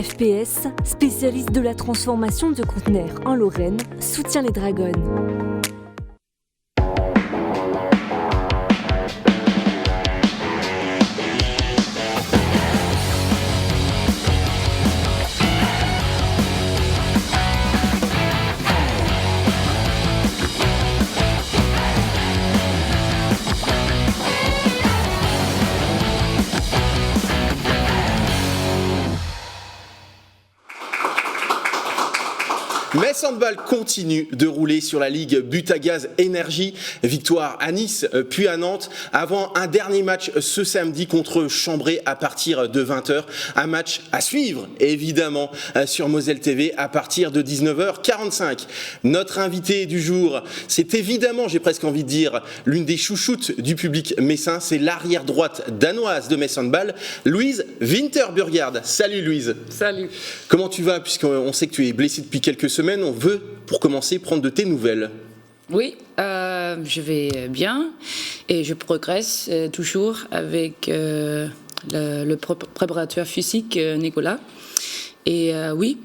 FPS, spécialiste de la transformation de conteneurs en Lorraine, soutient les Dragons. Metz Handball continue de rouler sur la Ligue Butagaz Énergie. Victoire à Nice, puis à Nantes, avant un dernier match ce samedi contre Chambray à partir de 20h. Un match à suivre, évidemment, sur Moselle TV à partir de 19h45. Notre invité du jour, c'est évidemment, j'ai presque envie de dire, l'une des chouchoutes du public messin. C'est l'arrière droite danoise de Metz Handball, Louise Winterburgard. Salut Louise. Salut. Comment tu vas, puisqu'on sait que tu es blessée depuis quelques semaines? On veut, pour commencer, prendre de tes nouvelles. Oui, je vais bien et je progresse toujours avec le préparateur physique Nicolas. Et oui,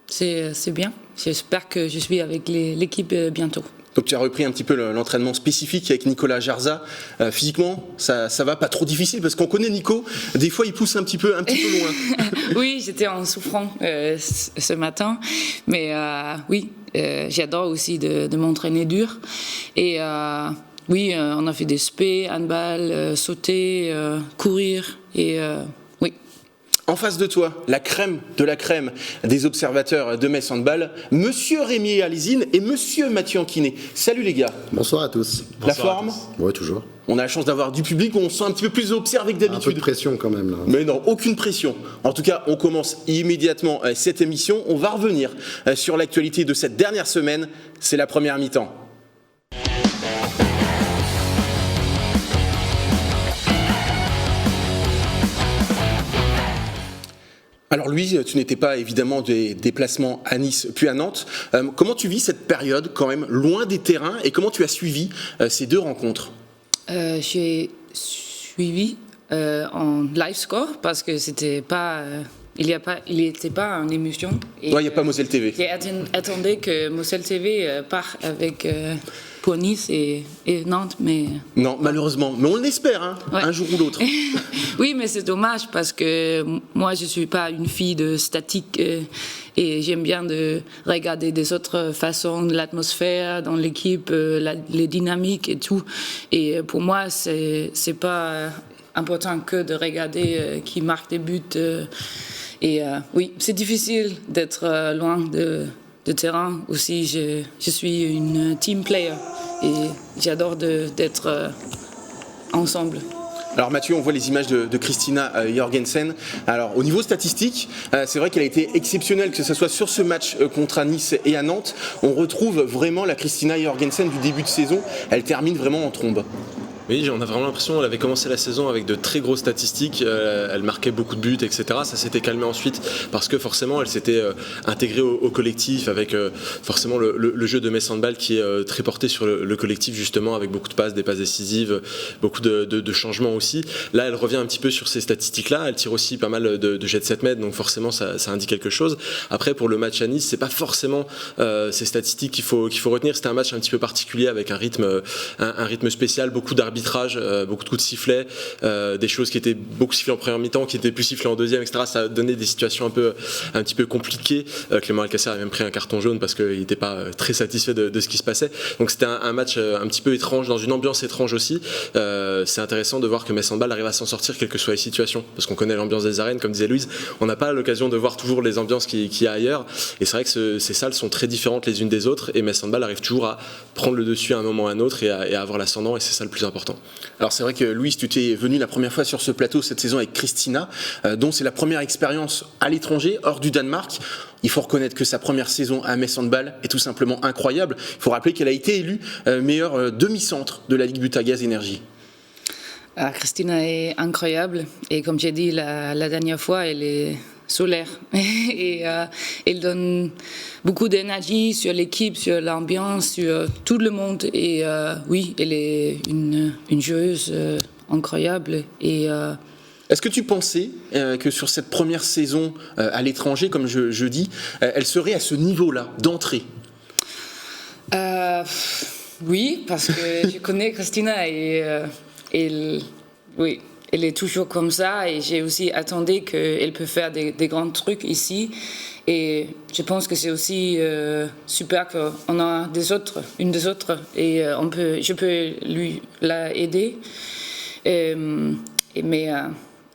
c'est bien. J'espère que je suis avec l'équipe bientôt. Donc tu as repris un petit peu l'entraînement spécifique avec Nicolas Jarza. Physiquement, ça va, pas trop difficile, parce qu'on connaît Nico, des fois il pousse un petit peu loin. Oui, j'étais en souffrant ce matin, mais oui, j'adore aussi de m'entraîner dur. Et oui, on a fait des spé, handball, sauter, courir, et oui. En face de toi, la crème de la crème des observateurs de Metz Handball, Monsieur Rémi Alizine et Monsieur Mathieu Anquinet. Salut les gars. Bonsoir à tous. La forme ? Oui, toujours. On a la chance d'avoir du public, on se sent un petit peu plus observé que d'habitude. Un peu de pression quand même là. Mais non, aucune pression. En tout cas, on commence immédiatement cette émission. On va revenir sur l'actualité de cette dernière semaine. C'est la première mi-temps. Alors Louise, tu n'étais pas évidemment des déplacements à Nice puis à Nantes. Comment tu vis cette période quand même loin des terrains, et comment tu as suivi ces deux rencontres? J'ai suivi en live score parce que c'était pas... il n'était pas en émission. Il n'y a pas Moselle TV. J'ai attendu que Moselle TV part avec pour Nice et Nantes, mais... Non, malheureusement. Mais on l'espère, hein, ouais. Un jour ou l'autre. Oui, mais c'est dommage parce que moi, je ne suis pas une fille de statique et j'aime bien de regarder des autres façons, l'atmosphère dans l'équipe, les dynamiques et tout. Et pour moi, c'est pas important que de regarder qui marque des buts. Et oui, c'est difficile d'être loin de terrain. Aussi, je suis une team player et j'adore d'être ensemble. Alors Mathieu, on voit les images de Christina Jorgensen. Alors au niveau statistique, c'est vrai qu'elle a été exceptionnelle, que ce soit sur ce match contre Nice et à Nantes. On retrouve vraiment la Christina Jorgensen du début de saison. Elle termine vraiment en trombe. Oui, on a vraiment l'impression qu'elle avait commencé la saison avec de très grosses statistiques, elle marquait beaucoup de buts, etc. Ça s'était calmé ensuite parce que forcément elle s'était intégrée au collectif avec forcément le jeu de Metz Handball qui est très porté sur le collectif justement, avec beaucoup de passes, des passes décisives, beaucoup de changements aussi. Là elle revient un petit peu sur ces statistiques-là, elle tire aussi pas mal de jets de 7 mètres, donc forcément ça indique quelque chose. Après pour le match à Nice, c'est pas forcément ces statistiques qu'il faut retenir. C'était un match un petit peu particulier avec un rythme spécial, beaucoup d'arbitrage, beaucoup de coups de sifflet, des choses qui étaient beaucoup sifflées en première mi-temps, qui étaient plus sifflées en deuxième, etc. Ça a donné des situations un petit peu compliquées. Clément Alcacer a même pris un carton jaune parce qu'il n'était pas très satisfait de ce qui se passait. Donc c'était un match un petit peu étrange, dans une ambiance étrange aussi. C'est intéressant de voir que Metz Handball arrive à s'en sortir quelles que soient les situations, parce qu'on connaît l'ambiance des arènes, comme disait Louise. On n'a pas l'occasion de voir toujours les ambiances qu'il y a ailleurs. Et c'est vrai que ces salles sont très différentes les unes des autres, et Metz Handball arrive toujours à prendre le dessus à un moment ou à un autre et à avoir l'ascendant, et c'est ça le plus important. Alors c'est vrai que Louise, tu t'es venue la première fois sur ce plateau cette saison avec Christina, dont c'est la première expérience à l'étranger, hors du Danemark. Il faut reconnaître que sa première saison à Metz Handball est tout simplement incroyable. Il faut rappeler qu'elle a été élue meilleure demi-centre de la Ligue Butagaz Énergie. Christina est incroyable, et comme j'ai dit la dernière fois, elle est solaire et elle donne beaucoup d'énergie sur l'équipe, sur l'ambiance, sur tout le monde, et oui, elle est une joueuse incroyable, et Est-ce que tu pensais que sur cette première saison à l'étranger, comme je dis, elle serait à ce niveau-là, d'entrée? Oui, parce que je connais Christina et oui, elle est toujours comme ça et j'ai aussi attendu qu'elle peut faire des grands trucs ici. Et je pense que c'est aussi super qu'on a une des autres et je peux la aider. Mais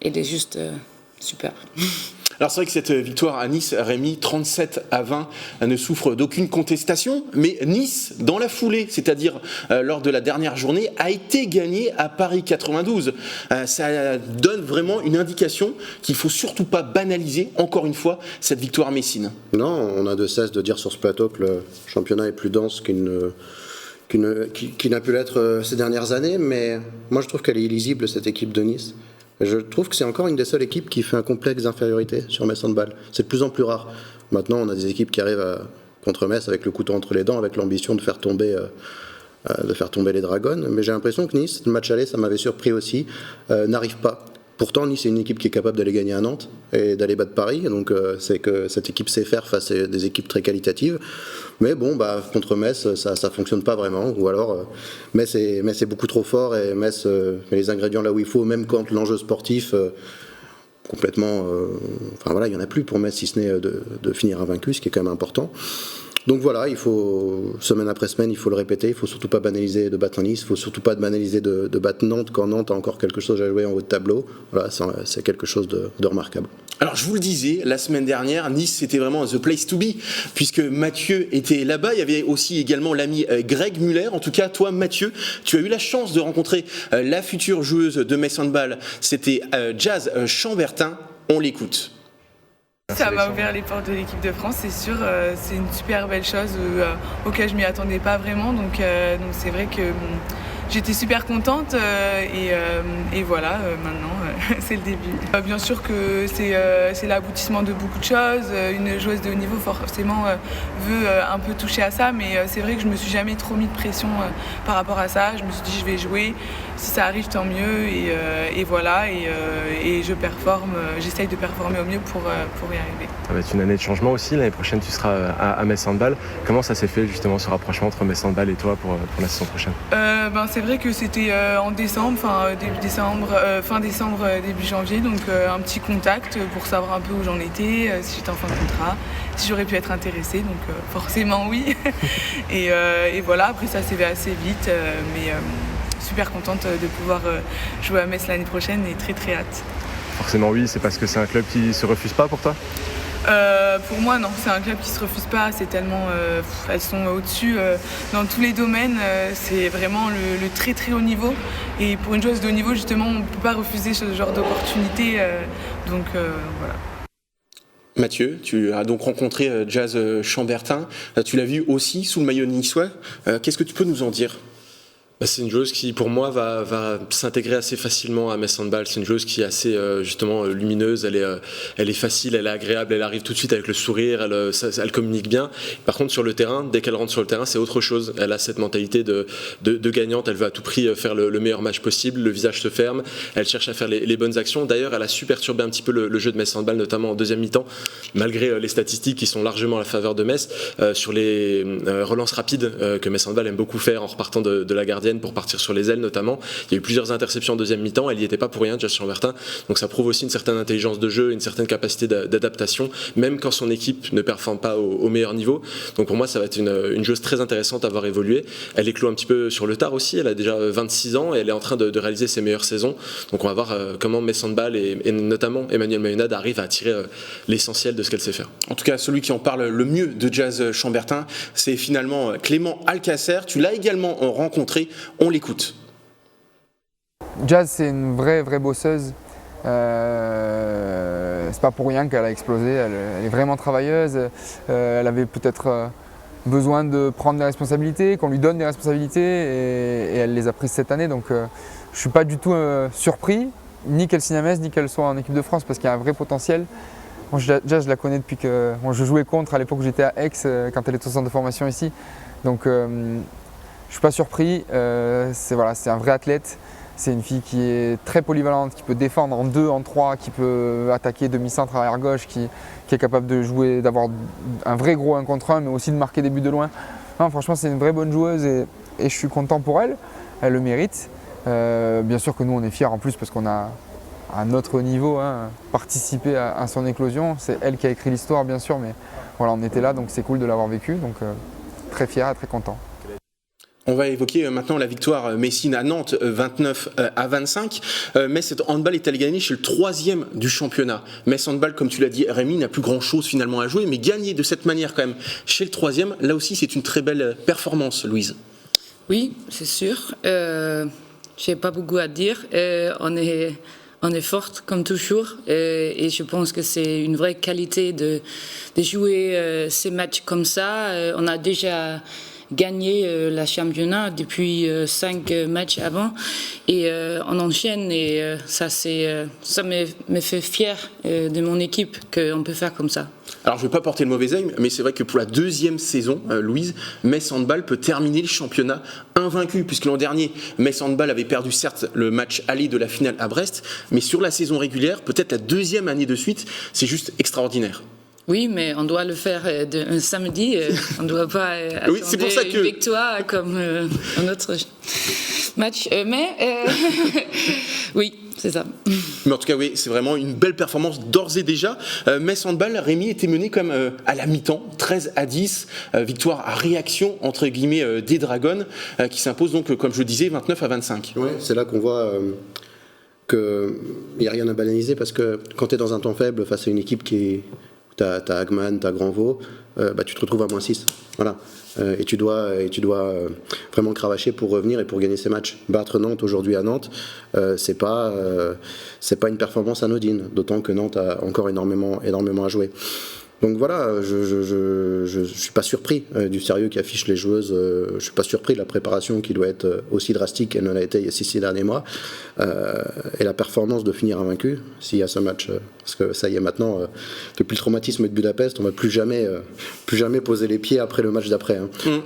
elle est juste super. Alors c'est vrai que cette victoire à Nice, Rémi, 37-20, ne souffre d'aucune contestation, mais Nice, dans la foulée, c'est-à-dire lors de la dernière journée, a été gagnée à Paris 92. Ça donne vraiment une indication qu'il ne faut surtout pas banaliser, encore une fois, cette victoire messine. Non, on a de cesse de dire sur ce plateau que le championnat est plus dense qu'il n'a pu l'être ces dernières années, mais moi je trouve qu'elle est illisible, cette équipe de Nice. Je trouve que c'est encore une des seules équipes qui fait un complexe d'infériorité sur Metz Handball. C'est de plus en plus rare. Maintenant, on a des équipes qui arrivent contre Metz avec le couteau entre les dents, avec l'ambition de faire tomber les Dragons. Mais j'ai l'impression que Nice, le match aller, ça m'avait surpris aussi, n'arrive pas. Pourtant, Nice est une équipe qui est capable d'aller gagner à Nantes et d'aller battre Paris. Donc, c'est que cette équipe sait faire face à des équipes très qualitatives. Mais bon, contre Metz, ça fonctionne pas vraiment. Ou alors, Metz est beaucoup trop fort et Metz met les ingrédients là où il faut, même quand l'enjeu sportif complètement. Il y en a plus pour Metz si ce n'est de finir invaincu, ce qui est quand même important. Donc voilà, il faut, semaine après semaine, il faut le répéter, il ne faut surtout pas banaliser de battre Nice, il ne faut surtout pas banaliser de battre Nantes quand Nantes a encore quelque chose à jouer en haut de tableau. Voilà, c'est quelque chose de remarquable. Alors je vous le disais, la semaine dernière, Nice c'était vraiment the place to be, puisque Mathieu était là-bas, il y avait aussi également l'ami Greg Muller. En tout cas, toi Mathieu, tu as eu la chance de rencontrer la future joueuse de Metz Handball, c'était Jazz Chambertin, on l'écoute. Ça m'a ouvert les portes de l'équipe de France, c'est sûr, c'est une super belle chose auquel je m'y attendais pas vraiment, donc c'est vrai que j'étais super contente et voilà, maintenant c'est le début. Bien sûr que c'est l'aboutissement de beaucoup de choses, une joueuse de haut niveau forcément veut un peu toucher à ça, mais c'est vrai que je me suis jamais trop mis de pression par rapport à ça, je me suis dit je vais jouer, si ça arrive tant mieux et voilà, et je performe, j'essaye de performer au mieux pour y arriver. Ça va être une année de changement aussi, l'année prochaine tu seras à Metz Handball. Comment ça s'est fait justement ce rapprochement entre Metz Handball et toi pour la saison prochaine? C'est vrai que c'était en décembre, fin décembre, début janvier, donc un petit contact pour savoir un peu où j'en étais, si j'étais en fin de contrat, si j'aurais pu être intéressée, donc forcément oui. et voilà, après ça s'est fait assez vite, mais super contente de pouvoir jouer à Metz l'année prochaine et très très hâte. Forcément oui, c'est parce que c'est un club qui se refuse pas pour toi? Pour moi non, c'est un club qui se refuse pas, c'est tellement elles sont au-dessus dans tous les domaines, c'est vraiment le très très haut niveau et pour une joueuse de haut niveau justement on ne peut pas refuser ce genre d'opportunité, donc voilà. Mathieu, tu as donc rencontré Jazz Chambertin, tu l'as vu aussi sous le maillot niçois, qu'est-ce que tu peux nous en dire? C'est une joueuse qui, pour moi, va s'intégrer assez facilement à Metz Handball. C'est une joueuse qui est assez justement lumineuse. Elle est facile, elle est agréable, elle arrive tout de suite avec le sourire. Elle communique bien. Par contre, sur le terrain, dès qu'elle rentre sur le terrain, c'est autre chose. Elle a cette mentalité de gagnante. Elle veut à tout prix faire le meilleur match possible. Le visage se ferme. Elle cherche à faire les bonnes actions. D'ailleurs, elle a su perturber un petit peu le jeu de Metz Handball, notamment en deuxième mi-temps, malgré les statistiques qui sont largement à la faveur de Metz sur les relances rapides que Metz Handball aime beaucoup faire en repartant de la gardienne pour partir sur les ailes notamment. Il y a eu plusieurs interceptions en deuxième mi-temps, elle n'y était pas pour rien, Jazz Chambertin, donc ça prouve aussi une certaine intelligence de jeu, une certaine capacité d'adaptation, même quand son équipe ne performe pas au meilleur niveau. Donc pour moi ça va être une joueuse très intéressante à voir évoluer. Elle éclot un petit peu sur le tard aussi, elle a déjà 26 ans et elle est en train de réaliser ses meilleures saisons. Donc on va voir comment Metz Handball et notamment Emmanuel Mayonade arrive à tirer l'essentiel de ce qu'elle sait faire. En tout cas, celui qui en parle le mieux de Jazz Chambertin, c'est finalement Clément Alcacer. Tu l'as également rencontré, on l'écoute. Jazz, c'est une vraie bosseuse. C'est pas pour rien qu'elle a explosé. Elle est vraiment travailleuse. Elle avait peut-être besoin de prendre des responsabilités, qu'on lui donne des responsabilités, et elle les a prises cette année. Donc, je suis pas du tout surpris, ni qu'elle signe à Metz, ni qu'elle soit en équipe de France, parce qu'il y a un vrai potentiel. Moi, Jazz, je la connais depuis que je jouais contre à l'époque où j'étais à Aix, quand elle était au centre de formation ici. Donc, je ne suis pas surpris, c'est un vrai athlète, C'est une fille qui est très polyvalente, qui peut défendre en 2, en 3, qui peut attaquer demi-centre arrière gauche, qui est capable de jouer, d'avoir un vrai gros 1 contre 1, mais aussi de marquer des buts de loin. Non, franchement, c'est une vraie bonne joueuse et je suis content pour elle. Elle le mérite. Bien sûr que nous, on est fiers en plus parce qu'on a, à notre niveau, participé à son éclosion. C'est elle qui a écrit l'histoire, bien sûr, mais voilà, on était là, donc c'est cool de l'avoir vécu. Donc très fier et très content. On va évoquer maintenant la victoire messine à Nantes, 29-25. Metz Handball est allé gagner chez le 3e du championnat. Metz Handball, comme tu l'as dit, Rémi, n'a plus grand-chose finalement à jouer, mais gagner de cette manière quand même chez le 3e, là aussi c'est une très belle performance, Louise. Oui, c'est sûr. Je n'ai pas beaucoup à dire. On est forte comme toujours et je pense que c'est une vraie qualité de jouer ces matchs comme ça. On a déjà gagné la championnat depuis 5 matchs avant et on enchaîne et ça me fait fier de mon équipe qu'on peut faire comme ça. Alors je ne vais pas porter le mauvais œil, mais c'est vrai que pour la 2e saison, Louise, Metz Handball peut terminer le championnat invaincu, puisque l'an dernier, Metz Handball avait perdu certes le match aller de la finale à Brest, mais sur la saison régulière, peut-être la 2e année de suite, c'est juste extraordinaire. Oui, mais on doit le faire un samedi. On ne doit pas attendre oui, c'est pour ça une victoire comme un autre match. Oui, c'est ça. Mais en tout cas, oui, c'est vraiment une belle performance d'ores et déjà. Metz Handball, Rémi était mené comme à la mi-temps, 13-10. Victoire à réaction, entre guillemets, des Dragons, qui s'impose donc, comme je le disais, 29-25. Ouais, c'est là qu'on voit qu'il n'y a rien à banaliser, parce que quand tu es dans un temps faible face à une équipe qui est... T'as Hagman, t'as Granvaux, tu te retrouves à -6. Voilà. Et tu dois vraiment cravacher pour revenir et pour gagner ces matchs. Battre Nantes aujourd'hui à Nantes, c'est pas une performance anodine, d'autant que Nantes a encore énormément à jouer. Donc voilà, je suis pas surpris du sérieux qu'affichent les joueuses, je suis pas surpris de la préparation qui doit être aussi drastique qu'elle ne l'a été il y a 6 derniers mois, et la performance de finir invaincu s'il y a ce match, parce que ça y est maintenant, depuis le traumatisme de Budapest, on va plus jamais poser les pieds après le match d'après.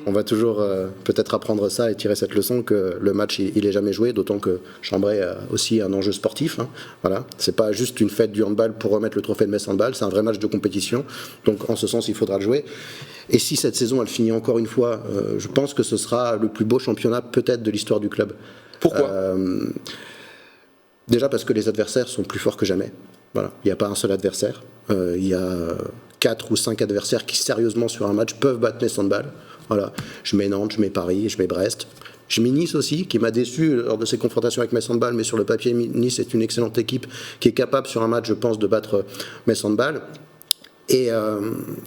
On va toujours peut-être apprendre ça et tirer cette leçon que le match il est jamais joué, d'autant que Chambray a aussi un enjeu sportif. Voilà, c'est pas juste une fête du handball pour remettre le trophée de Metz Handball, c'est un vrai match de compétition. Donc en ce sens, il faudra le jouer. Et si cette saison, elle finit encore une fois, je pense que ce sera le plus beau championnat peut-être de l'histoire du club. Pourquoi ? Déjà parce que les adversaires sont plus forts que jamais. Voilà. Il n'y a pas un seul adversaire. Il y a 4 ou 5 adversaires qui, sérieusement, sur un match, peuvent battre Metz Handball. Voilà. Je mets Nantes, je mets Paris, je mets Brest. Je mets Nice aussi, qui m'a déçu lors de ses confrontations avec Metz Handball, mais sur le papier, Nice est une excellente équipe qui est capable, sur un match, je pense, de battre Metz Handball. Et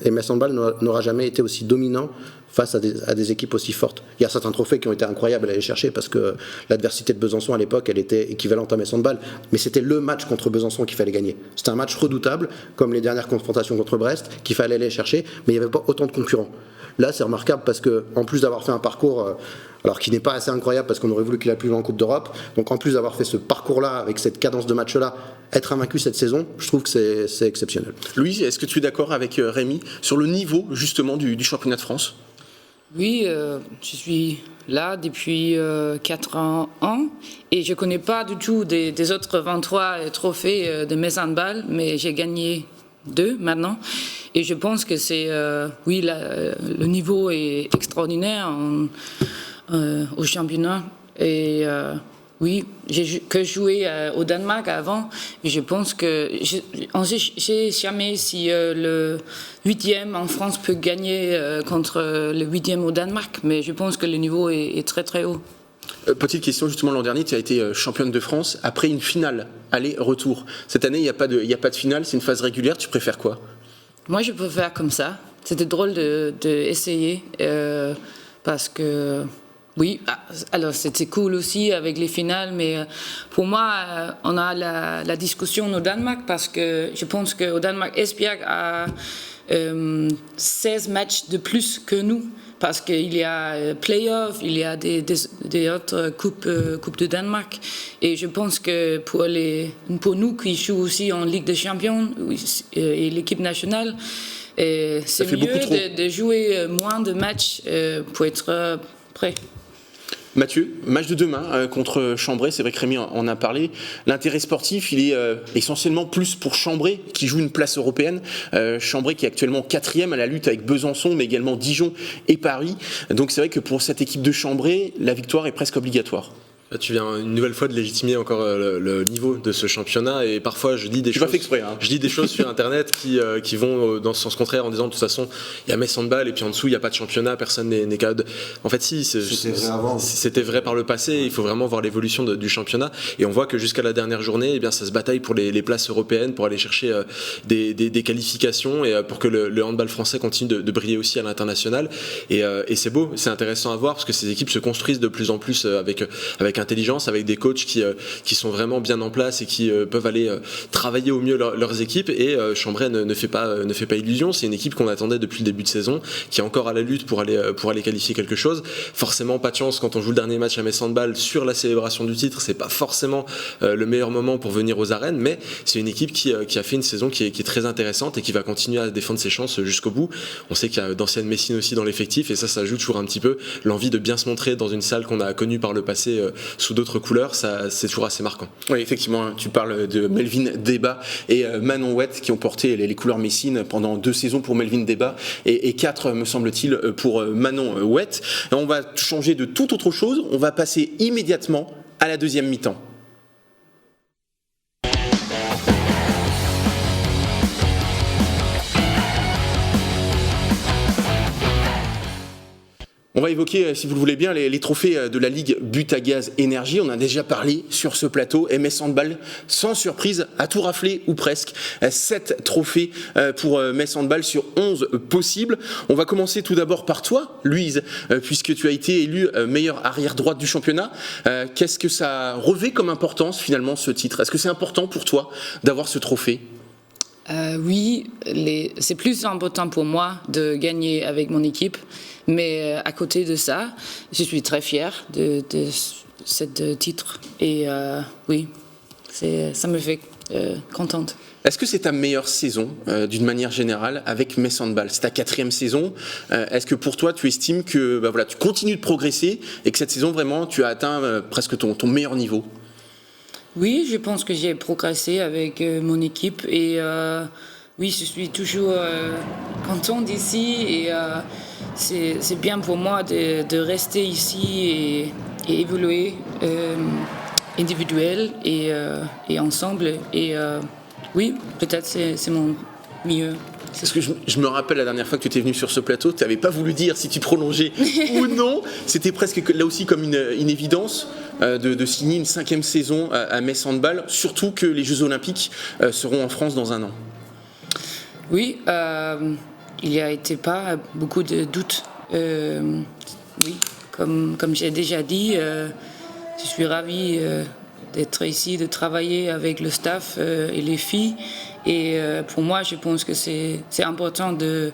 Metz Handball n'aura jamais été aussi dominant face à des équipes aussi fortes. Il y a certains trophées qui ont été incroyables à aller chercher, parce que l'adversité de Besançon à l'époque, elle était équivalente à Metz Handball, mais c'était le match contre Besançon qu'il fallait gagner. C'était un match redoutable, comme les dernières confrontations contre Brest, qu'il fallait aller chercher, mais il n'y avait pas autant de concurrents. Là, c'est remarquable parce que, en plus d'avoir fait un parcours, alors qui n'est pas assez incroyable parce qu'on aurait voulu qu'il aille plus loin en Coupe d'Europe, donc en plus d'avoir fait ce parcours-là, avec cette cadence de match-là, être invaincu cette saison, je trouve que c'est exceptionnel. Louise, est-ce que tu es d'accord avec Rémi sur le niveau justement du championnat de France ? Oui, je suis là depuis 4 ans et je ne connais pas du tout des autres 23 trophées de Metz Handball, mais j'ai gagné 2 maintenant. Et je pense que c'est, le niveau est extraordinaire au championnat. Et oui, j'ai joué au Danemark avant. Et je pense que on ne sait jamais si le 8e en France peut gagner contre le 8e au Danemark. Mais je pense que le niveau est très très haut. Petite question, justement, l'an dernier, tu as été championne de France après une finale, aller-retour. Cette année, il n'y a pas de finale, c'est une phase régulière. Tu préfères quoi ? Moi, je préfère comme ça. C'était drôle d'essayer parce que, oui, alors c'était cool aussi avec les finales, mais pour moi, on a la discussion au Danemark parce que je pense qu'au Danemark, Esbjerg a 16 matchs de plus que nous. Parce qu'il y a play-off, il y a des autres coupes de Danemark. Et je pense que pour nous qui jouons aussi en Ligue des Champions et l'équipe nationale, c'est mieux de jouer moins de matchs pour être prêt. Mathieu, match de demain contre Chambray, c'est vrai que Rémi en a parlé. L'intérêt sportif, il est essentiellement plus pour Chambray qui joue une place européenne. Chambray qui est actuellement 4e à la lutte avec Besançon, mais également Dijon et Paris. Donc c'est vrai que pour cette équipe de Chambray, la victoire est presque obligatoire. Tu viens une nouvelle fois de légitimer encore le niveau de ce championnat et parfois je dis des choses sur internet qui vont dans ce sens contraire en disant de toute façon il y a Metz Handball et puis en dessous il n'y a pas de championnat, personne n'est capable de... En fait c'était vrai par le passé, il faut vraiment voir l'évolution du championnat et on voit que jusqu'à la dernière journée eh bien, ça se bataille pour les places européennes, pour aller chercher des qualifications et pour que le handball français continue de briller aussi à l'international et c'est beau, c'est intéressant à voir parce que ces équipes se construisent de plus en plus avec intelligence, avec des coachs qui sont vraiment bien en place et qui peuvent aller travailler au mieux leurs équipes et Chambray ne fait pas illusion, c'est une équipe qu'on attendait depuis le début de saison, qui est encore à la lutte pour aller qualifier quelque chose. Forcément pas de chance quand on joue le dernier match à Metz Handball sur la célébration du titre, c'est pas forcément le meilleur moment pour venir aux arènes, mais c'est une équipe qui a fait une saison qui est très intéressante et qui va continuer à défendre ses chances jusqu'au bout. On sait qu'il y a d'anciennes Messines aussi dans l'effectif et ça joue toujours un petit peu l'envie de bien se montrer dans une salle qu'on a connue par le passé sous d'autres couleurs, c'est toujours assez marquant. Oui, effectivement, tu parles de Melvin Deba et Manon Ouette qui ont porté les couleurs messines pendant 2 saisons pour Melvin Deba et 4, me semble-t-il, pour Manon Ouette. On va changer de toute autre chose, on va passer immédiatement à la deuxième mi-temps. On va évoquer, si vous le voulez bien, les trophées de la Ligue Butagaz Énergie. On a déjà parlé sur ce plateau. MS Handball, sans surprise, a tout raflé ou presque. 7 trophées pour MS Handball sur 11 possibles. On va commencer tout d'abord par toi, Louise, puisque tu as été élue meilleure arrière droite du championnat. Qu'est-ce que ça revêt comme importance finalement ce titre ? Est-ce que c'est important pour toi d'avoir ce trophée ? Oui, c'est plus important pour moi de gagner avec mon équipe. Mais à côté de ça, je suis très fière de ce titre. Et oui, ça me fait contente. Est-ce que c'est ta meilleure saison, d'une manière générale, avec Metz Handball ? C'est ta 4e saison. Est-ce que pour toi, tu estimes que tu continues de progresser et que cette saison, vraiment, tu as atteint presque ton meilleur niveau ? Oui, je pense que j'ai progressé avec mon équipe. Et oui, je suis toujours contente d'ici. Et c'est bien pour moi de rester ici et évoluer individuel et ensemble. Et oui, peut-être c'est mon mieux. Parce que je me rappelle la dernière fois que tu étais venu sur ce plateau, tu n'avais pas voulu dire si tu prolongeais ou non. C'était presque là aussi comme une évidence de signer une 5e saison à Metz Handball, surtout que les Jeux Olympiques seront en France dans un an. Oui, il n'y a été pas beaucoup de doutes. Oui, comme j'ai déjà dit, je suis ravie d'être ici, de travailler avec le staff et les filles. Et pour moi, je pense que c'est important de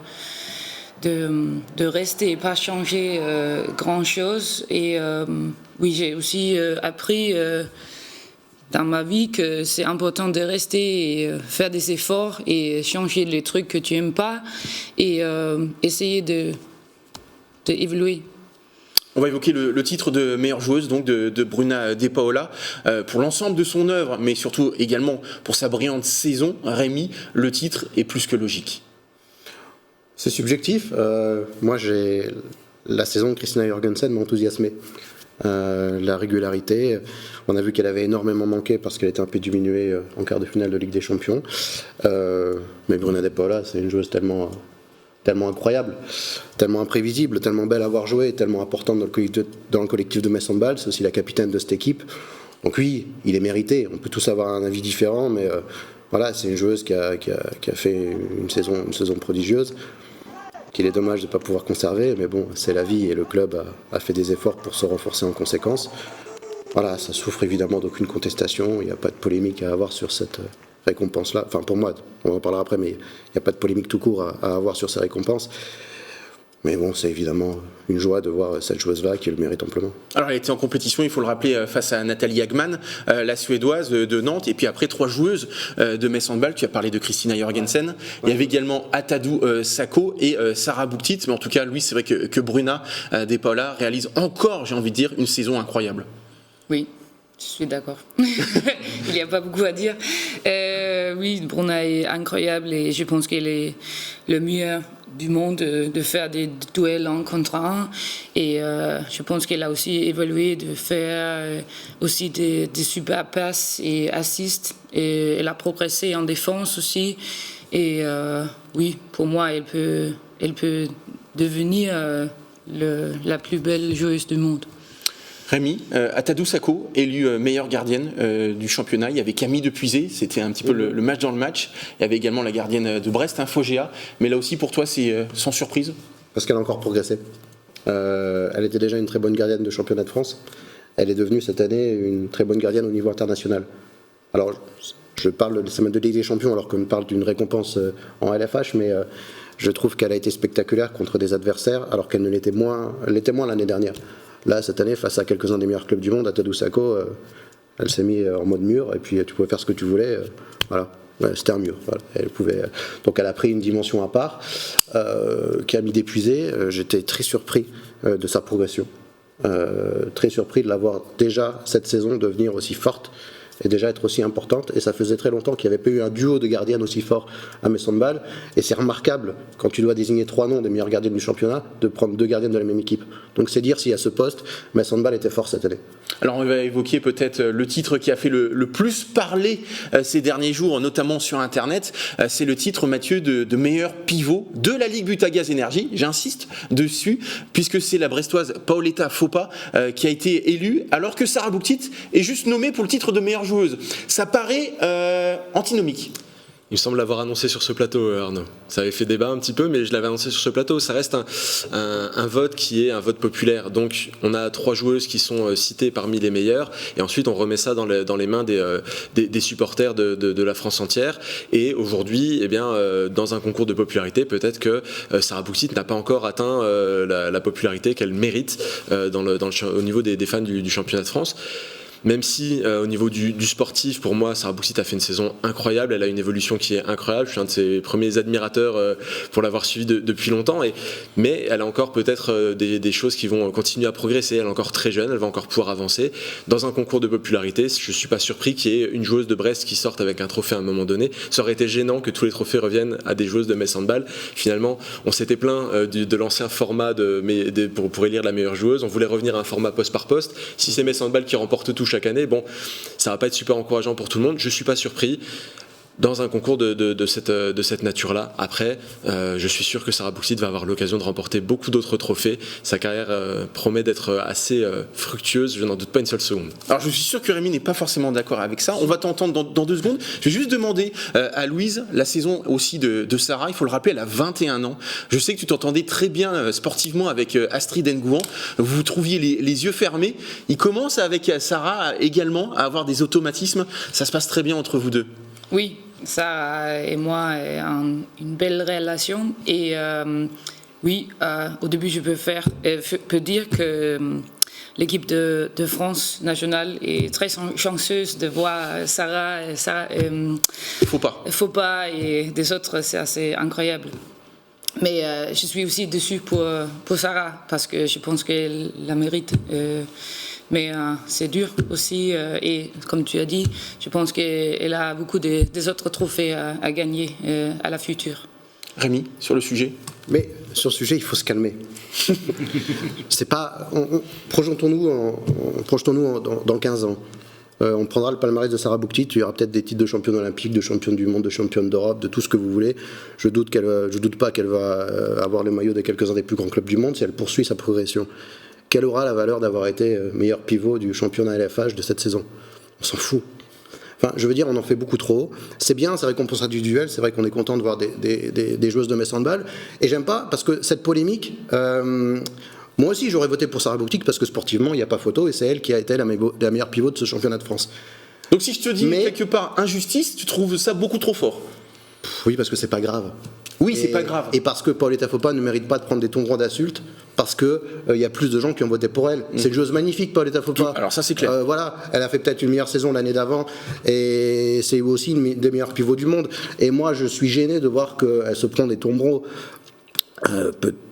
rester et pas changer grand-chose. Et oui, j'ai aussi appris dans ma vie que c'est important de rester et faire des efforts et changer les trucs que tu n'aimes pas et essayer d'évoluer. On va évoquer le titre de meilleure joueuse donc de Bruna De Paola. Pour l'ensemble de son œuvre, mais surtout également pour sa brillante saison, Rémi, le titre est plus que logique. C'est subjectif. Moi, la saison de Christina Jorgensen m'a enthousiasmé. La régularité, on a vu qu'elle avait énormément manqué parce qu'elle était un peu diminuée en quart de finale de Ligue des Champions. Mais Bruna De Paola, c'est une joueuse tellement incroyable, tellement imprévisible, tellement belle à voir jouer, tellement importante dans le collectif de Metz Handball. C'est aussi la capitaine de cette équipe. Donc oui, il est mérité. On peut tous avoir un avis différent, mais voilà, c'est une joueuse qui a fait une saison prodigieuse, qu'il est dommage de ne pas pouvoir conserver, mais bon, c'est la vie et le club a fait des efforts pour se renforcer en conséquence. Voilà, ça souffre évidemment d'aucune contestation, il n'y a pas de polémique à avoir sur cette récompense-là. Enfin, pour moi, on en parlera après, mais il n'y a pas de polémique tout court à avoir sur ces récompenses. Mais bon, c'est évidemment une joie de voir cette joueuse-là qui le mérite amplement. Alors elle était en compétition, il faut le rappeler, face à Nathalie Hagman, la Suédoise de Nantes, et puis après 3 joueuses de Metz Handball. Tu as parlé de Christina Jorgensen, il y avait également Atadou Sakho et Sarah Bouktit, mais en tout cas, lui, c'est vrai que Bruna De Paula réalise encore, j'ai envie de dire, une saison incroyable. Oui, je suis d'accord. Il n'y a pas beaucoup à dire. Oui, Bruna est incroyable et je pense qu'elle est le meilleur du monde de faire des duels en contre un. Et je pense qu'elle a aussi évolué de faire aussi des super passes et assists. Et elle a progressé en défense aussi. Et oui, pour moi, elle peut devenir la plus belle joueuse du monde. Rémi, Atadou Sakho, élue meilleure gardienne du championnat. Il y avait Camille Depuisé, c'était un petit peu le match dans le match. Il y avait également la gardienne de Brest, Fogéa. Mais là aussi, pour toi, c'est sans surprise? Parce qu'elle a encore progressé. Elle était déjà une très bonne gardienne de championnat de France. Elle est devenue cette année une très bonne gardienne au niveau international. Alors, je parle de Ligue des Champions alors qu'on parle d'une récompense en LFH, mais je trouve qu'elle a été spectaculaire contre des adversaires alors qu'elle l'était moins l'année dernière. Là, cette année, face à quelques-uns des meilleurs clubs du monde, Atadou Sakho, elle s'est mise en mode mur et puis tu pouvais faire ce que tu voulais. Voilà. Ouais, c'était un mur. Voilà. Donc elle a pris une dimension à part. Camille Depuisé, j'étais très surpris de sa progression. Très surpris de l'avoir déjà cette saison devenir aussi forte et déjà être aussi importante. Et ça faisait très longtemps qu'il n'y avait pas eu un duo de gardiennes aussi fort à Metz Handball. Et c'est remarquable, quand tu dois désigner 3 noms des meilleures gardiennes du championnat, de prendre 2 gardiennes de la même équipe. Donc c'est dire si à ce poste, Metz Handball était fort cette année. Alors on va évoquer peut-être le titre qui a fait le plus parler ces derniers jours, notamment sur Internet. C'est le titre, Mathieu, de meilleur pivot de la Ligue Butagaz Énergie. J'insiste dessus, puisque c'est la Brestoise Paoletta Fopa qui a été élue, alors que Sarah Bouktit est juste nommée pour le titre de meilleure joueuse. Ça paraît antinomique. Il me semble l'avoir annoncé sur ce plateau, Arnaud. Ça avait fait débat un petit peu, mais je l'avais annoncé sur ce plateau. Ça reste un vote qui est un vote populaire. Donc, on a 3 joueuses qui sont citées parmi les meilleures, et ensuite on remet ça dans les mains des supporters de la France entière. Et aujourd'hui, eh bien, dans un concours de popularité, peut-être que Sarah Bouktit n'a pas encore atteint la popularité qu'elle mérite au niveau des fans du championnat de France. Même si au niveau du sportif, pour moi, Sarah Bouktit a fait une saison incroyable, elle a une évolution qui est incroyable, je suis un de ses premiers admirateurs pour l'avoir suivi depuis longtemps, mais elle a encore peut-être des choses qui vont continuer à progresser, elle est encore très jeune, elle va encore pouvoir avancer. Dans un concours de popularité, je ne suis pas surpris qu'il y ait une joueuse de Brest qui sorte avec un trophée à un moment donné. Ça aurait été gênant que tous les trophées reviennent à des joueuses de Metz Handball. Finalement, on s'était plaint de l'ancien format pour élire la meilleure joueuse, on voulait revenir à un format poste par poste. Si c'est Metz Handball qui remporte tout chaque année, bon, ça va pas être super encourageant pour tout le monde. Je suis pas surpris dans un concours de cette nature-là. Après, je suis sûr que Sarah Bouktit va avoir l'occasion de remporter beaucoup d'autres trophées. Sa carrière promet d'être assez fructueuse, je n'en doute pas une seule seconde. Alors je suis sûr que Rémi n'est pas forcément d'accord avec ça. On va t'entendre dans 2 secondes. Je vais juste demander à Louise, la saison aussi de Sarah, il faut le rappeler, elle a 21 ans. Je sais que tu t'entendais très bien sportivement avec Astrid Ngouan. Vous vous trouviez les yeux fermés. Il commence avec Sarah également à avoir des automatismes. Ça se passe très bien entre vous deux. Oui, Sarah et moi avons une belle relation. Et oui, au début, je peux dire que l'équipe de France nationale est très chanceuse de voir Sarah Fopa et des autres, c'est assez incroyable. Mais je suis aussi déçue pour Sarah, parce que je pense qu'elle la mérite. Mais c'est dur aussi, et comme tu as dit, je pense qu'elle a beaucoup des autres trophées à gagner à la future. Rémi, sur le sujet? Mais sur le sujet, il faut se calmer. C'est pas. Projetons-nous dans 15 ans. On prendra le palmarès de Sarah Bouktit, il y aura peut-être des titres de championne olympique, de championne du monde, de championne d'Europe, de tout ce que vous voulez. Je doute pas qu'elle va avoir le maillot de quelques-uns des plus grands clubs du monde si elle poursuit sa progression. Quelle aura la valeur d'avoir été meilleur pivot du championnat LFH de cette saison? On s'en fout. Enfin, je veux dire, on en fait beaucoup trop. C'est bien, c'est récompensé du duel. C'est vrai qu'on est content de voir des joueuses de Metz Handball. Et j'aime pas, parce que cette polémique, moi aussi j'aurais voté pour Sarah Bouktit, parce que sportivement, il n'y a pas photo, et c'est elle qui a été la meilleure pivot de ce championnat de France. Donc si je te dis quelque part injustice, tu trouves ça beaucoup trop fort? Oui, parce que c'est pas grave. Oui, c'est pas grave. Et parce que Paoletta Fopa ne mérite pas de prendre des tombereaux d'insultes, parce que il y a plus de gens qui ont voté pour elle. C'est une joueuse magnifique, Paoletta Fopa. Alors ça, c'est clair. Voilà, elle a fait peut-être une meilleure saison l'année d'avant, et c'est aussi une des meilleurs pivots du monde. Et moi, je suis gêné de voir qu'elle se prend des tombereaux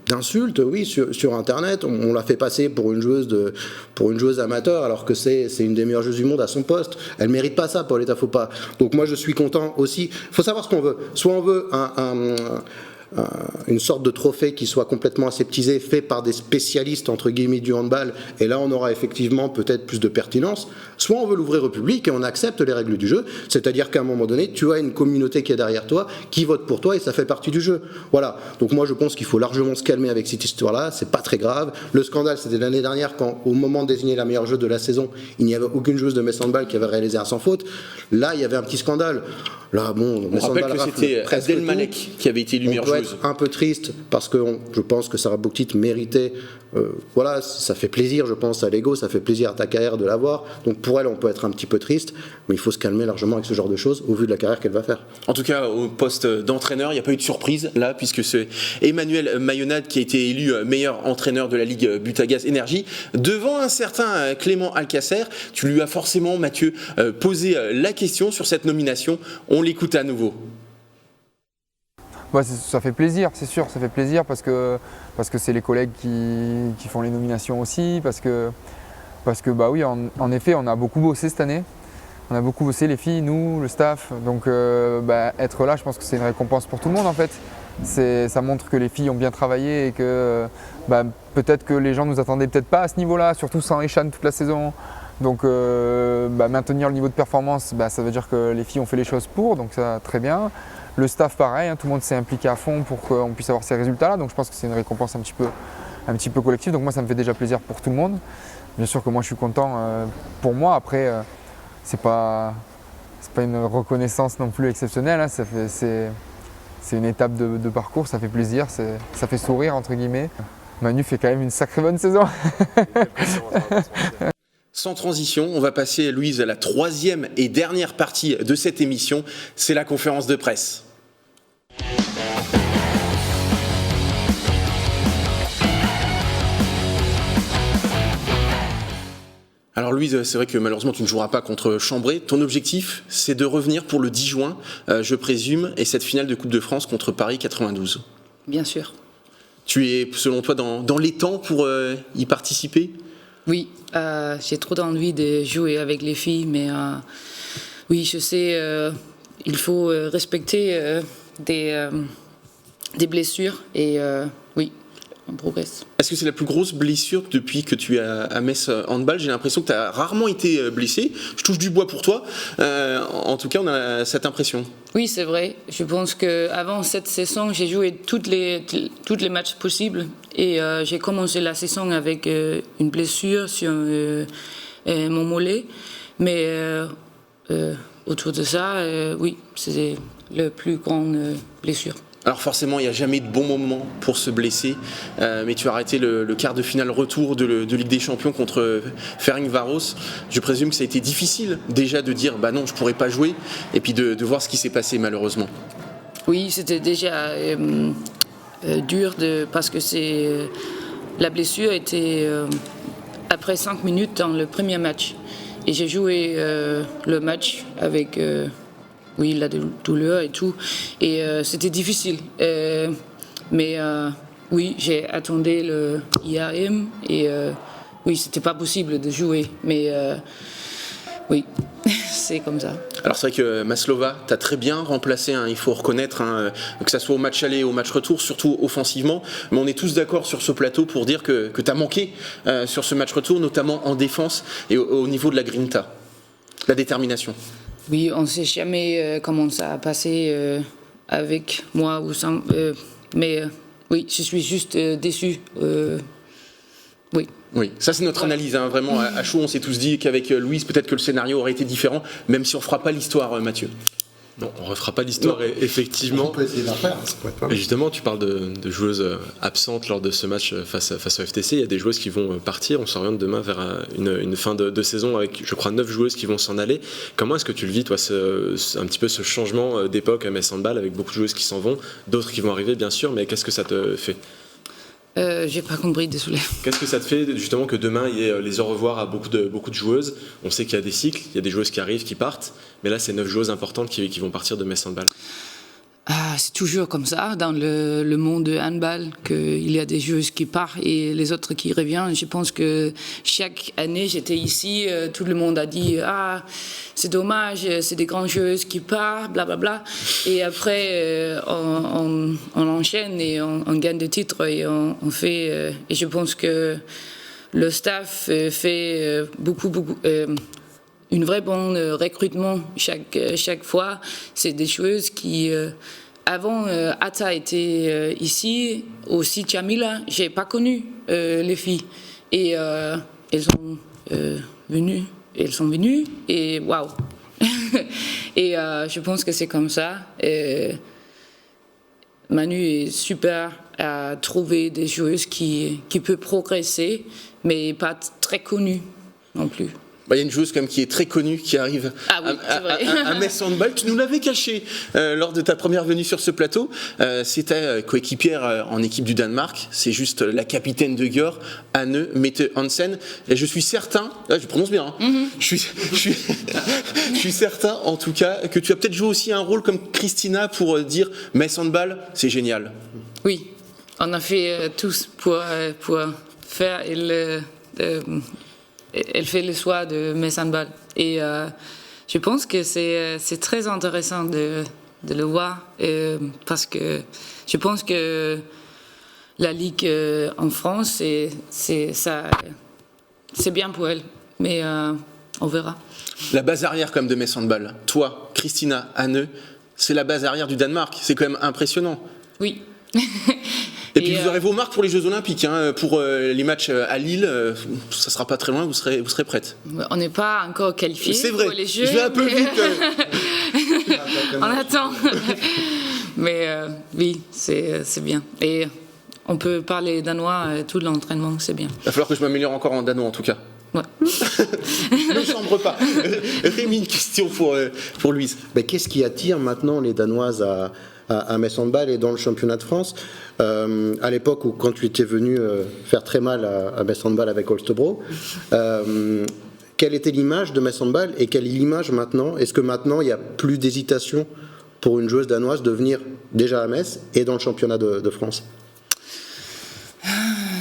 d'insultes, oui, sur Internet. On l'a fait passer pour une joueuse amateur, alors que c'est une des meilleures joueuses du monde à son poste. Elle mérite pas ça, Paoletta Fopa. Donc moi, je suis content aussi. Il faut savoir ce qu'on veut. Soit on veut une sorte de trophée qui soit complètement aseptisé, fait par des spécialistes entre guillemets du handball, et là on aura effectivement peut-être plus de pertinence. Soit on veut l'ouvrir au public et on accepte les règles du jeu, c'est-à-dire qu'à un moment donné tu as une communauté qui est derrière toi, qui vote pour toi, et ça fait partie du jeu. Voilà, donc moi je pense qu'il faut largement se calmer avec cette histoire-là, c'est pas très grave. Le scandale, c'était l'année dernière, quand au moment de désigner la meilleure joueuse de la saison, il n'y avait aucune joueuse de Metz Handball qui avait réalisé un sans faute. Là il y avait un petit scandale. Là, bon, on rappelle que c'était Adel Malek qui avait été élu meilleure joueuse. Un peu triste parce que je pense que Sarah Bouktit méritait. Voilà, ça fait plaisir, je pense, à l'ego, ça fait plaisir à ta carrière de l'avoir. Donc pour elle, on peut être un petit peu triste, mais il faut se calmer largement avec ce genre de choses au vu de la carrière qu'elle va faire. En tout cas, au poste d'entraîneur, il n'y a pas eu de surprise là, puisque c'est Emmanuel Mayonade qui a été élu meilleur entraîneur de la Ligue Butagaz Énergie devant un certain Clément Alcacer. Tu lui as forcément, Mathieu, posé la question sur cette nomination. On l'écoute à nouveau. Ouais, ça fait plaisir, c'est sûr, ça fait plaisir parce que c'est les collègues qui font les nominations aussi, parce que bah oui, en effet, on a beaucoup bossé cette année, on a beaucoup bossé les filles, nous, le staff, donc être là, je pense que c'est une récompense pour tout le monde en fait. Ça montre que les filles ont bien travaillé et que peut-être que les gens nous attendaient peut-être pas à ce niveau-là, surtout sans Eshan toute la saison. Donc maintenir le niveau de performance, ça veut dire que les filles ont fait les choses pour, donc ça très bien. Le staff pareil, tout le monde s'est impliqué à fond pour qu'on puisse avoir ces résultats-là, donc je pense que c'est une récompense un petit peu collective, donc moi ça me fait déjà plaisir pour tout le monde. Bien sûr que moi je suis content pour moi, après c'est pas une reconnaissance non plus exceptionnelle, c'est une étape de parcours, ça fait plaisir, ça fait sourire entre guillemets. Manu fait quand même une sacrée bonne saison. Sans transition, on va passer, Louise, à la troisième et dernière partie de cette émission, c'est la conférence de presse. Alors Louise, c'est vrai que malheureusement tu ne joueras pas contre Chambray. Ton objectif, c'est de revenir pour le 10 juin, je présume, et cette finale de Coupe de France contre Paris 92. Bien sûr. Tu es, selon toi, dans les temps pour y participer ? Oui, j'ai trop envie de jouer avec les filles, mais oui, je sais, il faut respecter des blessures et oui, on progresse. Est-ce que c'est la plus grosse blessure depuis que tu es à Metz Handball ? J'ai l'impression que tu as rarement été blessé. Je touche du bois pour toi. En tout cas, on a cette impression. Oui, c'est vrai. Je pense qu'avant cette saison, j'ai joué toutes les matchs possibles. Et j'ai commencé la saison avec une blessure sur mon mollet. Mais autour de ça, oui, c'est la plus grande blessure. Alors forcément, il n'y a jamais de bon moment pour se blesser, mais tu as arrêté le quart de finale retour de Ligue des Champions contre Ferencváros. Je présume que ça a été difficile déjà de dire non, je ne pourrais pas jouer, et puis de voir ce qui s'est passé malheureusement. Oui, c'était déjà dur parce que la blessure était après 5 minutes dans le premier match. Et j'ai joué le match avec... oui, la douleur et tout. Et c'était difficile. Mais oui, j'ai attendu le IAM et oui, c'était pas possible de jouer. Mais oui, c'est comme ça. Alors c'est vrai que Maslova t'a très bien remplacé, il faut reconnaître, que ça soit au match aller, au match retour, surtout offensivement. Mais on est tous d'accord sur ce plateau pour dire que t'as manqué sur ce match retour, notamment en défense et au niveau de la grinta, la détermination. Oui, on ne sait jamais comment ça a passé avec moi ou sans. Mais oui, je suis juste déçu. Oui. Oui, ça c'est notre analyse, vraiment à chaud. On s'est tous dit qu'avec Louise, peut-être que le scénario aurait été différent, même si on ne fera pas l'histoire, Mathieu. Non, on ne refera pas l'histoire, effectivement. On peut essayer d'en faire, ça pourrait être pas mal. Et justement, tu parles de joueuses absentes lors de ce match face au FTC. Il y a des joueuses qui vont partir. On s'oriente demain vers une fin de saison avec, je crois, 9 joueuses qui vont s'en aller. Comment est-ce que tu le vis, toi, un petit peu ce changement d'époque à Metz Handball, avec beaucoup de joueuses qui s'en vont, d'autres qui vont arriver, bien sûr, mais qu'est-ce que ça te fait ? J'ai pas compris, désolé. Qu'est-ce que ça te fait justement que demain il y ait les au revoir à beaucoup de joueuses ? On sait qu'il y a des cycles, il y a des joueuses qui arrivent, qui partent, mais là c'est 9 joueuses importantes qui vont partir de Metz Handball. C'est toujours comme ça dans le monde de handball, qu'il y a des joueuses qui partent et les autres qui reviennent. Je pense que chaque année j'étais ici, tout le monde a dit c'est dommage, c'est des grandes joueuses qui partent, blablabla. Et après on enchaîne et on gagne des titres et on fait. Et je pense que le staff fait beaucoup. Une vraie bonne recrutement chaque fois. C'est des choses qui avant Atta était ici, aussi Jamila, j'ai pas connu les filles et elles sont venues et waouh. Et je pense que c'est comme ça. Manu est super à trouver des joueuses qui peuvent progresser, mais pas très connues non plus. Il y a une joueuse quand même qui est très connue, qui arrive à Metz Handball. Tu nous l'avais caché lors de ta première venue sur ce plateau. C'est ta coéquipière en équipe du Danemark. C'est juste la capitaine de Gjør, Anne Mette Hansen. Et je suis certain, je prononce bien, je suis certain en tout cas que tu as peut-être joué aussi un rôle comme Christina pour dire Metz Handball, c'est génial. Oui, on a fait tous pour faire elle fait le choix de Metz Handball. Et je pense que c'est très intéressant de le voir parce que je pense que la Ligue en France, c'est bien pour elle. Mais on verra. La base arrière comme de Metz Handball, toi, Christina, Anne, c'est la base arrière du Danemark. C'est quand même impressionnant. Oui. Et puis vous aurez vos marques pour les Jeux Olympiques, pour les matchs à Lille, ça sera pas très loin, vous serez prête. On n'est pas encore qualifiés pour les Jeux. Je vais un peu vite. On attend. Mais oui, c'est bien. Et on peut parler danois tout l'entraînement, c'est bien. Il va falloir que je m'améliore encore en danois en tout cas. Ouais. Ne chambre pas. Rémi, une question pour Louise. Mais qu'est-ce qui attire maintenant les Danoises à Metz Handball et dans le championnat de France, à l'époque où quand tu étais venu faire très mal à Metz Handball avec Holstebro, quelle était l'image de Metz Handball et quelle est l'image maintenant ? Est-ce que maintenant il n'y a plus d'hésitation pour une joueuse danoise de venir déjà à Metz et dans le championnat de France ?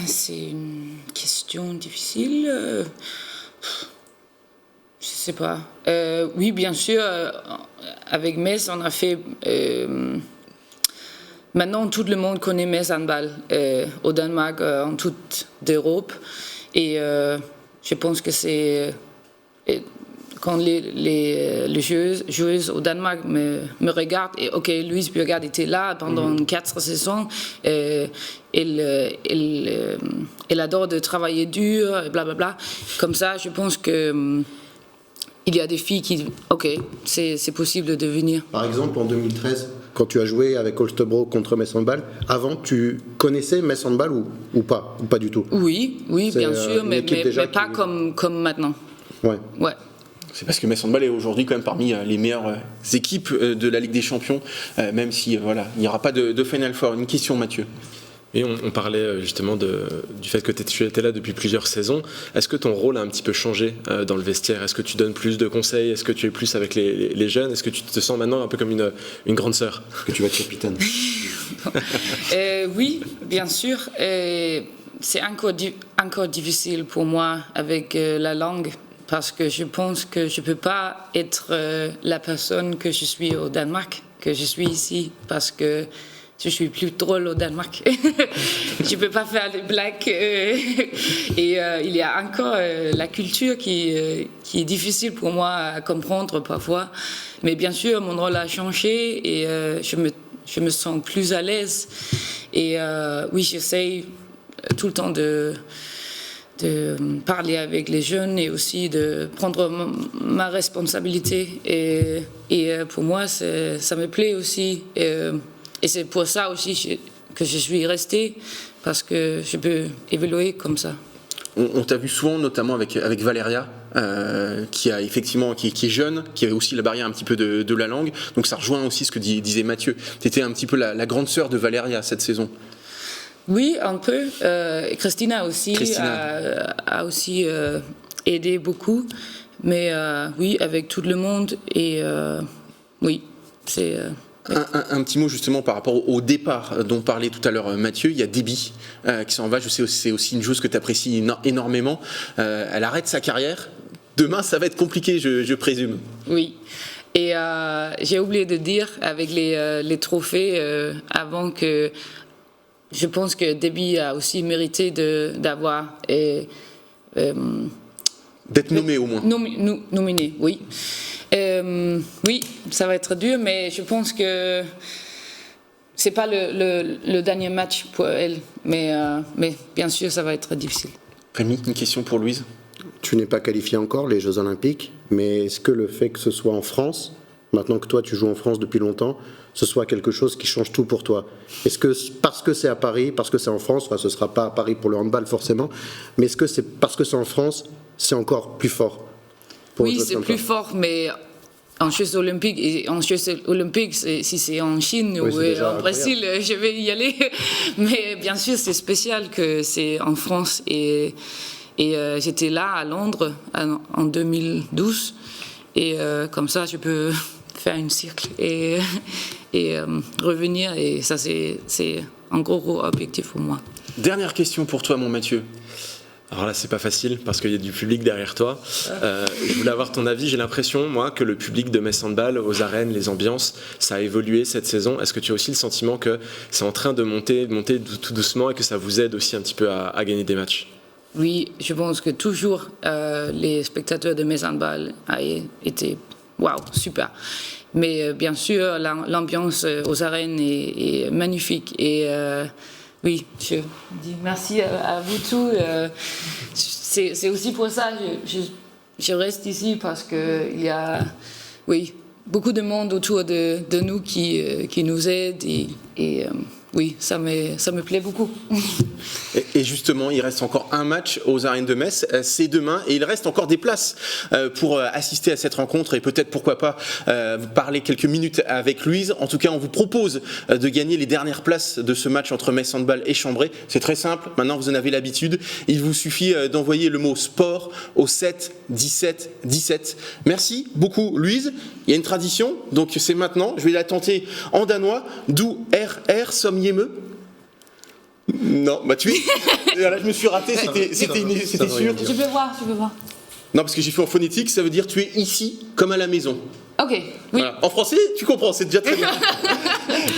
C'est une question difficile. Je sais pas. Oui, bien sûr, avec Metz, on a fait. Maintenant, tout le monde connaît Metz Handball au Danemark, en toute l'Europe. Et je pense que c'est. Quand les joueuses au Danemark me regardent, et ok, Louise Bjørgaard était là pendant 4 saisons, elle adore de travailler dur, et blablabla. Comme ça, je pense que il y a des filles qui, ok, c'est possible de venir. Par exemple, en 2013, quand tu as joué avec Holstebro contre Metz Handball, avant, tu connaissais Metz Handball ou pas du tout ? Oui, bien sûr, mais pas comme maintenant. Ouais. C'est parce que Metz Handball est aujourd'hui quand même parmi les meilleures équipes de la Ligue des Champions, même si il n'y aura pas de Final Four. Une question, Mathieu. Et on parlait justement du fait que tu étais là depuis plusieurs saisons. Est-ce que ton rôle a un petit peu changé dans le vestiaire ? Est-ce que tu donnes plus de conseils ? Est-ce que tu es plus avec les jeunes ? Est-ce que tu te sens maintenant un peu comme une grande sœur ? Que tu vas être capitaine. Oui, bien sûr. C'est encore difficile pour moi avec la langue. Parce que je pense que je ne peux pas être la personne que je suis au Danemark, que je suis ici, parce que je suis plus drôle au Danemark. Je ne peux pas faire des blagues. Et il y a encore la culture qui est difficile pour moi à comprendre parfois. Mais bien sûr, mon rôle a changé et je me sens plus à l'aise. Et oui, j'essaye tout le temps parler avec les jeunes et aussi de prendre ma responsabilité. Et pour moi, ça me plaît aussi. Et c'est pour ça aussi que je suis restée, parce que je peux évoluer comme ça. On t'a vu souvent, notamment avec Valéria, qui est jeune, qui avait aussi la barrière un petit peu de la langue. Donc ça rejoint aussi ce que disait Mathieu. Tu étais un petit peu la grande sœur de Valéria cette saison. Oui, un peu. Christina aussi a aussi aidé beaucoup. Mais oui, avec tout le monde. Et oui, c'est... Un petit mot justement par rapport au départ dont parlait tout à l'heure Mathieu. Il y a Déby qui s'en va. Je sais c'est aussi une chose que tu apprécies énormément. Elle arrête sa carrière. Demain, ça va être compliqué, je présume. Oui. Et j'ai oublié de dire avec les trophées avant que je pense que Déby a aussi mérité d'avoir d'être nommé au moins. Nominé, oui. Oui, ça va être dur, mais je pense que c'est pas le dernier match pour elle. Mais bien sûr, ça va être difficile. Rémi, une question pour Louise. Tu n'es pas qualifié encore les Jeux Olympiques, mais est-ce que le fait que ce soit en France, maintenant que toi tu joues en France depuis longtemps, ce soit quelque chose qui change tout pour toi? Est-ce que parce que c'est à Paris, parce que c'est en France, enfin ce ne sera pas à Paris pour le handball forcément, mais est-ce que c'est parce que c'est en France, c'est encore plus fort? Oui, c'est plus fort, mais en Jeux Olympiques, si c'est en Chine ou en Brésil, je vais y aller. Mais bien sûr, c'est spécial que c'est en France. Et j'étais là à Londres en 2012. Et comme ça, je peux faire une cycle et revenir. Et ça, c'est un gros objectif pour moi. Dernière question pour toi, mon Mathieu. Alors là, c'est pas facile parce qu'il y a du public derrière toi. Je voulais avoir ton avis. J'ai l'impression, moi, que le public de Metz Handball, aux arènes, les ambiances, ça a évolué cette saison. Est-ce que tu as aussi le sentiment que c'est en train de monter tout doucement et que ça vous aide aussi un petit peu à gagner des matchs? Oui, je pense que toujours les spectateurs de Metz Handball ont été waouh, super. Mais bien sûr, l'ambiance aux arènes est magnifique. Et oui, je dis merci à vous tous. C'est aussi pour ça que je reste ici, parce qu'il y a beaucoup de monde autour de nous qui nous aide. Et oui, ça me plaît beaucoup. Et justement, il reste encore un match aux arènes de Metz, c'est demain, et il reste encore des places pour assister à cette rencontre et peut-être, pourquoi pas, parler quelques minutes avec Louise. En tout cas, on vous propose de gagner les dernières places de ce match entre Metz Handball et Chambray. C'est très simple, maintenant vous en avez l'habitude. Il vous suffit d'envoyer le mot sport au 7 17 17. Merci beaucoup, Louise. Il y a une tradition, donc c'est maintenant. Je vais la tenter en danois. D'où RR som hjemme. Non, bah tu es. Là, je me suis raté, c'était sûr. Je peux voir. Non, parce que j'ai fait en phonétique, ça veut dire tu es ici comme à la maison. Ok, oui. Voilà. En français, tu comprends, c'est déjà très bien.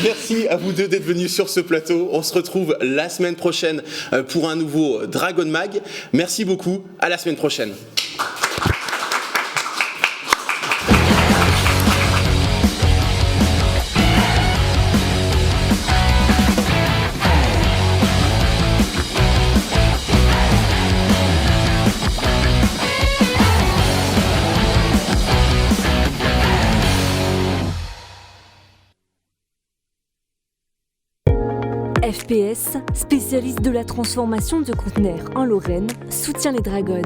Merci à vous deux d'être venus sur ce plateau. On se retrouve la semaine prochaine pour un nouveau Dragon Mag. Merci beaucoup, à la semaine prochaine. FPS, spécialiste de la transformation de conteneurs en Lorraine, soutient les Dragons.